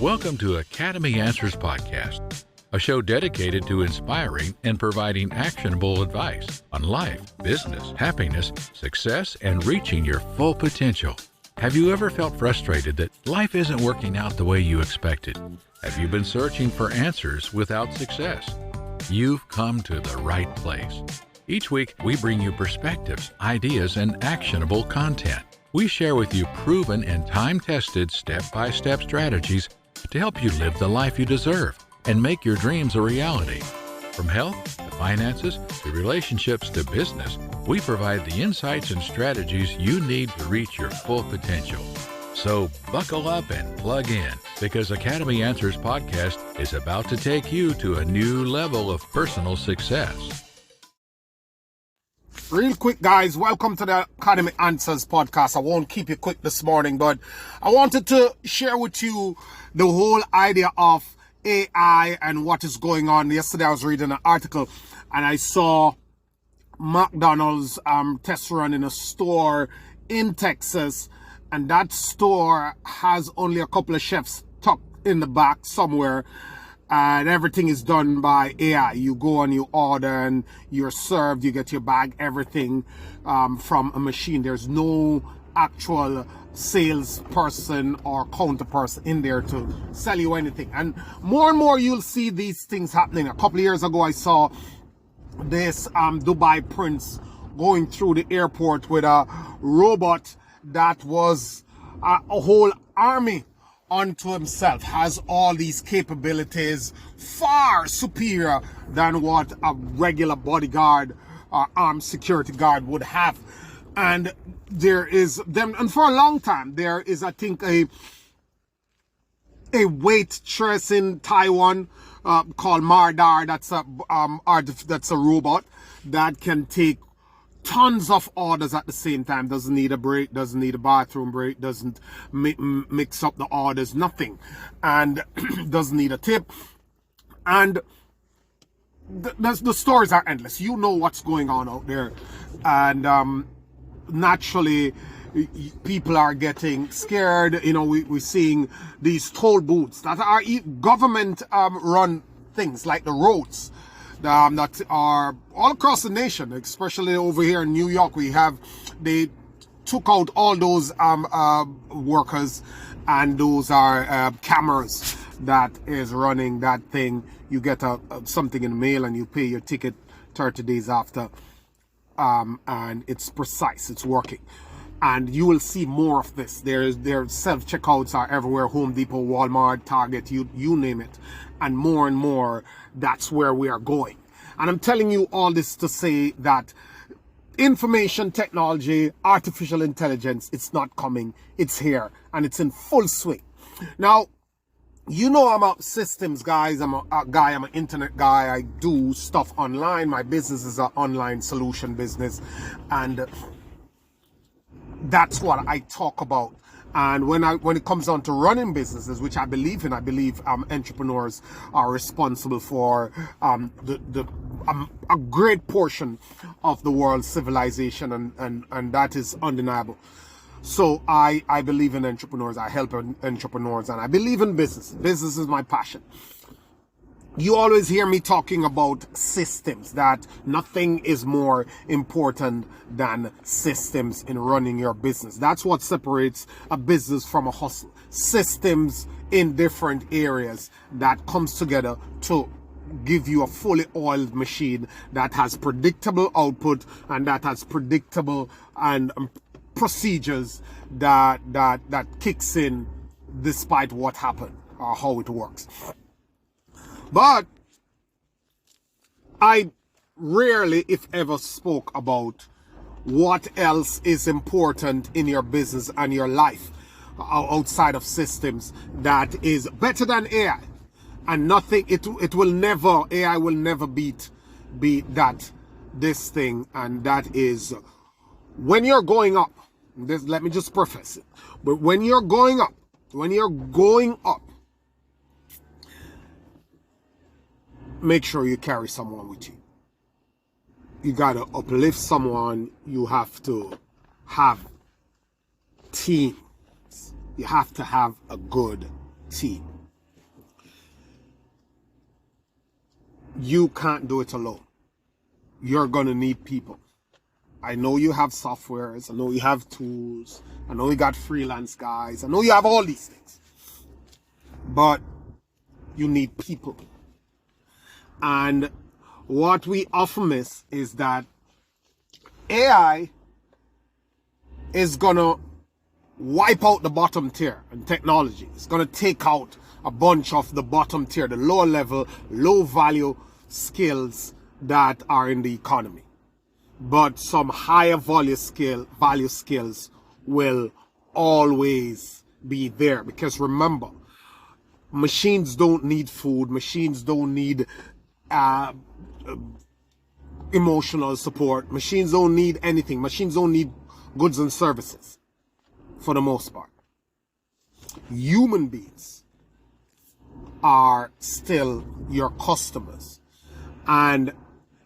Welcome to Academy Answers Podcast, a show dedicated to inspiring and providing actionable advice on life, business, happiness, success, and reaching your full potential. Have you ever felt frustrated that life isn't working out the way you expected? Have you been searching for answers without success? You've come to the right place. Each week, we bring you perspectives, ideas, and actionable content. We share with you proven and time-tested step-by-step strategies to help you live the life you deserve and make your dreams a reality. From health to finances to relationships to business, we provide the insights and strategies you need to reach your full potential. So buckle up and plug in, because Academy Answers Podcast is about to take you to a new level of personal success. Real quick, guys, welcome to the Academy Answers Podcast. I won't keep you quick this morning, but I wanted to share with you the whole idea of AI and what is going on. Yesterday, I was reading an article and I saw McDonald's test run in a store in Texas, and that store has only a couple of chefs tucked in the back somewhere. And everything is done by AI. You go and you order and you're served, you get your bag, everything from a machine. There's no actual salesperson or counter person in there to sell you anything. And more you'll see these things happening. A couple of years ago, I saw this Dubai prince going through the airport with a robot that was a whole army unto himself, has all these capabilities far superior than what a regular bodyguard or armed security guard would have. And there is them, and for a long time there is, I think, a waitress in Taiwan called Mardar. That's a robot that can take tons of orders at the same time, doesn't need a break, doesn't need a bathroom break, doesn't mix up the orders, nothing, and doesn't need a tip. And the stories are endless. You know what's going on out there, and naturally people are getting scared. You know, we're seeing these toll booths that are government run things, like the roads that are all across the nation, especially over here in New York. They took out all those workers, and those are cameras that is running that thing. You get something in the mail and you pay your ticket 30 days after, and it's precise, it's working. And you will see more of this. Their self-checkouts are everywhere: Home Depot, Walmart, Target, you name it. And more, that's where we are going. And I'm telling you all this to say that information technology, artificial intelligence, it's not coming, it's here, and it's in full swing. Now, you know I'm a systems guys, I'm an internet guy. I do stuff online. My business is an online solution business, and that's what I talk about. And when it comes on to running businesses, which I believe in, entrepreneurs are responsible for a great portion of the world's civilization, and that is undeniable. So I believe in entrepreneurs. I help entrepreneurs, and I believe in business. Business is my passion. You always hear me talking about systems, that nothing is more important than systems in running your business. That's what separates a business from a hustle. Systems in different areas that comes together to give you a fully oiled machine that has predictable output and that has predictable and procedures that kicks in despite what happened or how it works. But I rarely, if ever, spoke about what else is important in your business and your life outside of systems that is better than AI. And nothing, AI will never beat this thing. And that is, when you're going up, let me just preface it, but when you're going up, make sure you carry someone with you. You gotta uplift someone. You have to have teams. You have to have a good team. you can't do it alone. You're going to need people. I know you have softwares. I know you have tools. I know you got freelance guys. I know you have all these things. But you need people. And what we often miss is that AI is going to wipe out the bottom tier in technology. It's going to take out a bunch of the bottom tier, the lower level, low value skills that are in the economy. But some higher value skills will always be there. Because remember, machines don't need food. Machines don't need emotional support. Machines don't need anything. Machines don't need goods and services for the most part. Human beings are still your customers. And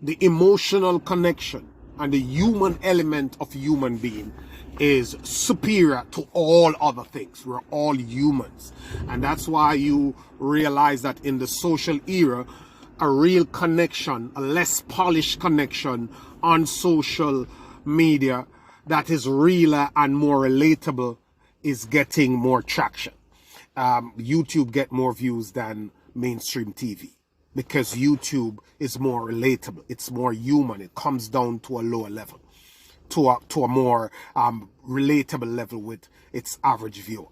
the emotional connection and the human element of human being is superior to all other things. We're all humans. And that's why you realize that in the social era, a real connection, a less polished connection on social media that is realer and more relatable is getting more traction. YouTube get more views than mainstream TV because YouTube is more relatable. It's more human. It comes down to a lower level, to a more relatable level with its average viewer.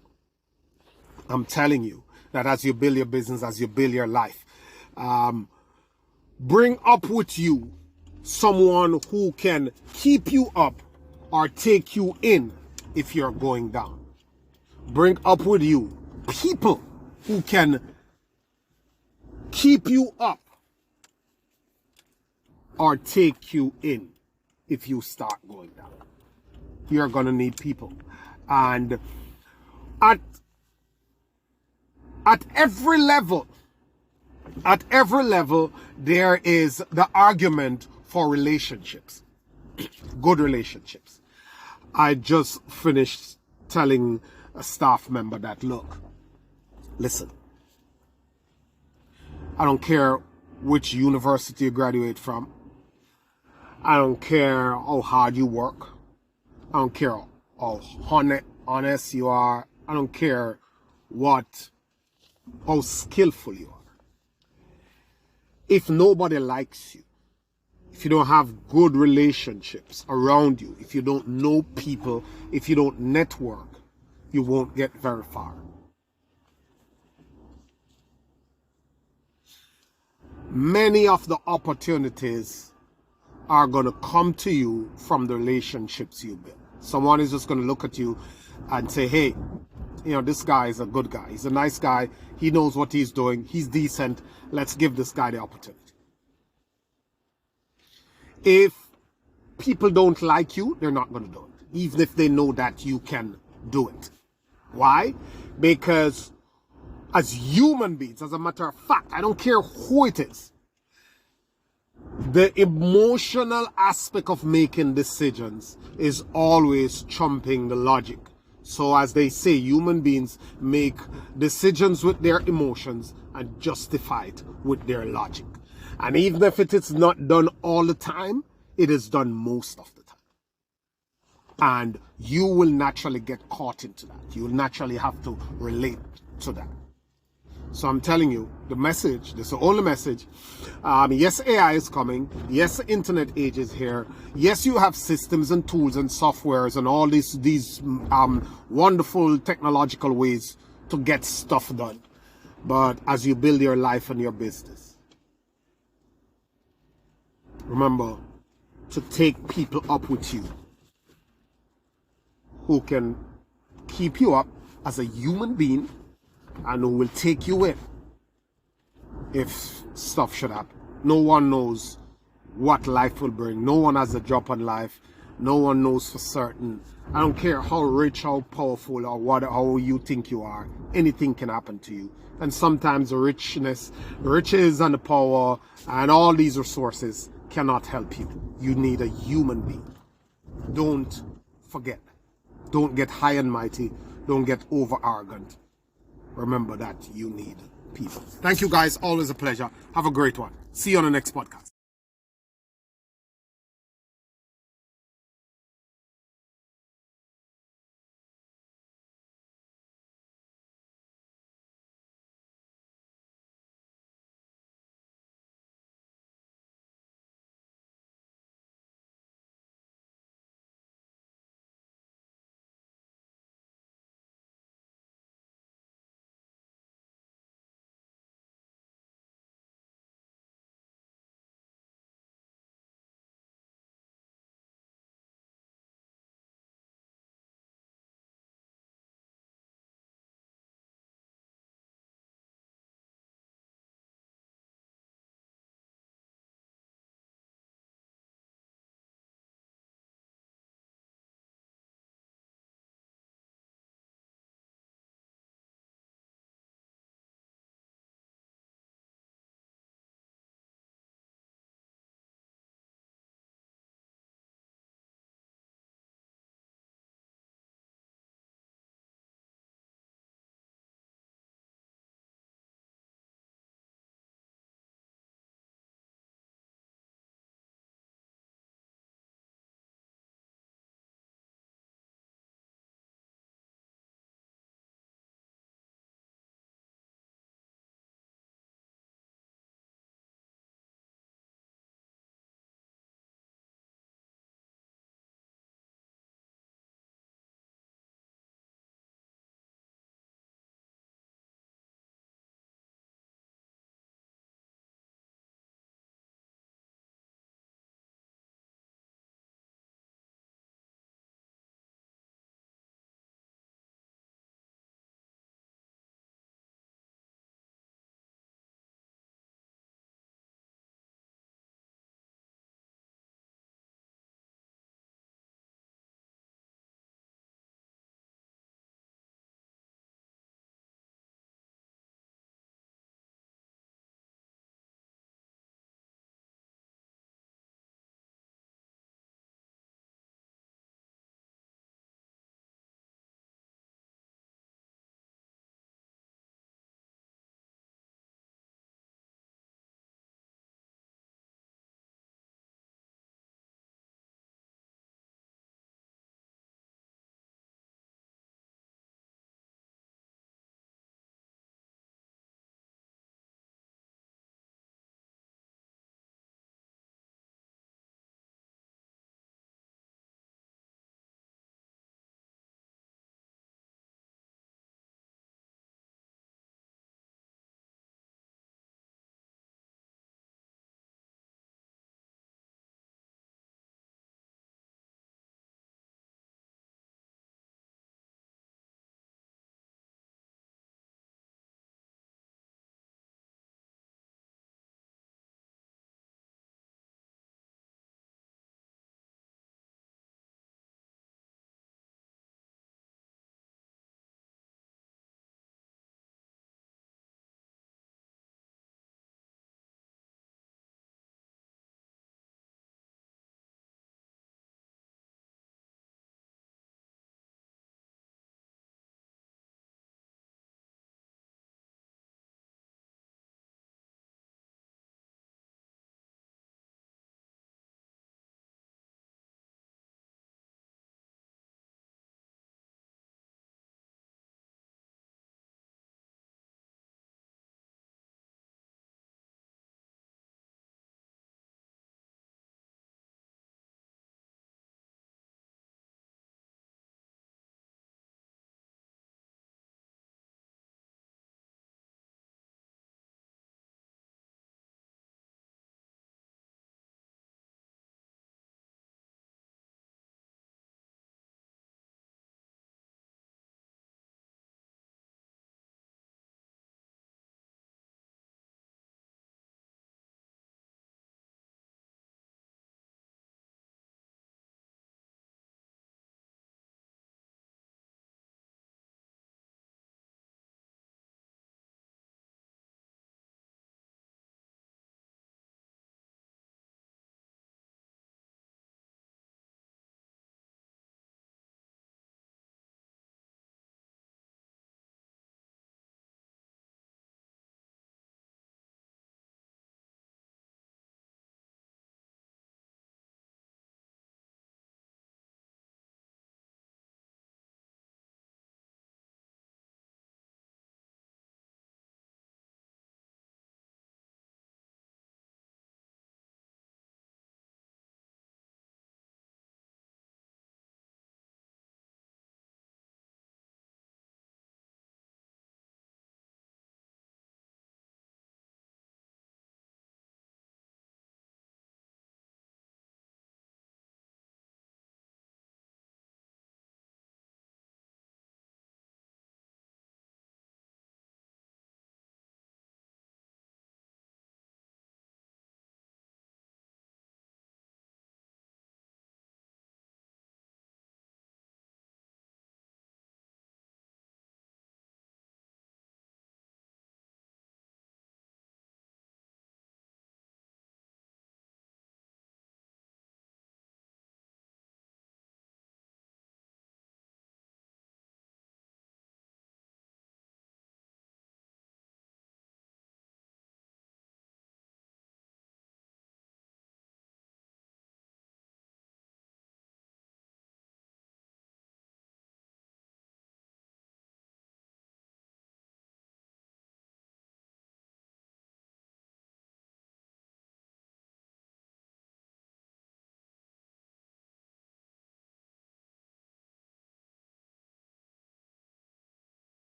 I'm telling you that as you build your business, as you build your life, bring up with you someone who can keep you up or take you in if you're going down. Bring up with you people who can keep you up or take you in if you start going down. You're going to need people. And at every level, there is the argument for relationships, good relationships. I just finished telling a staff member that, look, listen, I don't care which university you graduate from. I don't care how hard you work. I don't care how honest you are. I don't care how skillful you are. If nobody likes you, if you don't have good relationships around you, if you don't know people, if you don't network, you won't get very far. Many of the opportunities are going to come to you from the relationships you build. Someone is just going to look at you and say, hey, this guy is a good guy. He's a nice guy. He knows what he's doing. He's decent. Let's give this guy the opportunity. If people don't like you, they're not going to do it, even if they know that you can do it. Why? Because as human beings, as a matter of fact, I don't care who it is, the emotional aspect of making decisions is always trumping the logic. So as they say, human beings make decisions with their emotions and justify it with their logic. And even if it is not done all the time, it is done most of the time. And you will naturally get caught into that. You will naturally have to relate to that. So I'm telling you, the message, this is the only message. Yes, AI is coming. Yes, the internet age is here. Yes, you have systems and tools and softwares and all these wonderful technological ways to get stuff done. But as you build your life and your business, remember to take people up with you who can keep you up as a human being and who will take you in if stuff should happen. No one knows what life will bring. No one has a drop on life. No one knows for certain. I don't care how rich, how powerful, or how you think you are. Anything can happen to you. And sometimes the riches and the power and all these resources cannot help you. You need a human being. Don't forget. Don't get high and mighty. Don't get over arrogant. Remember that you need people. Thank you guys. Always a pleasure. Have a great one. See you on the next podcast.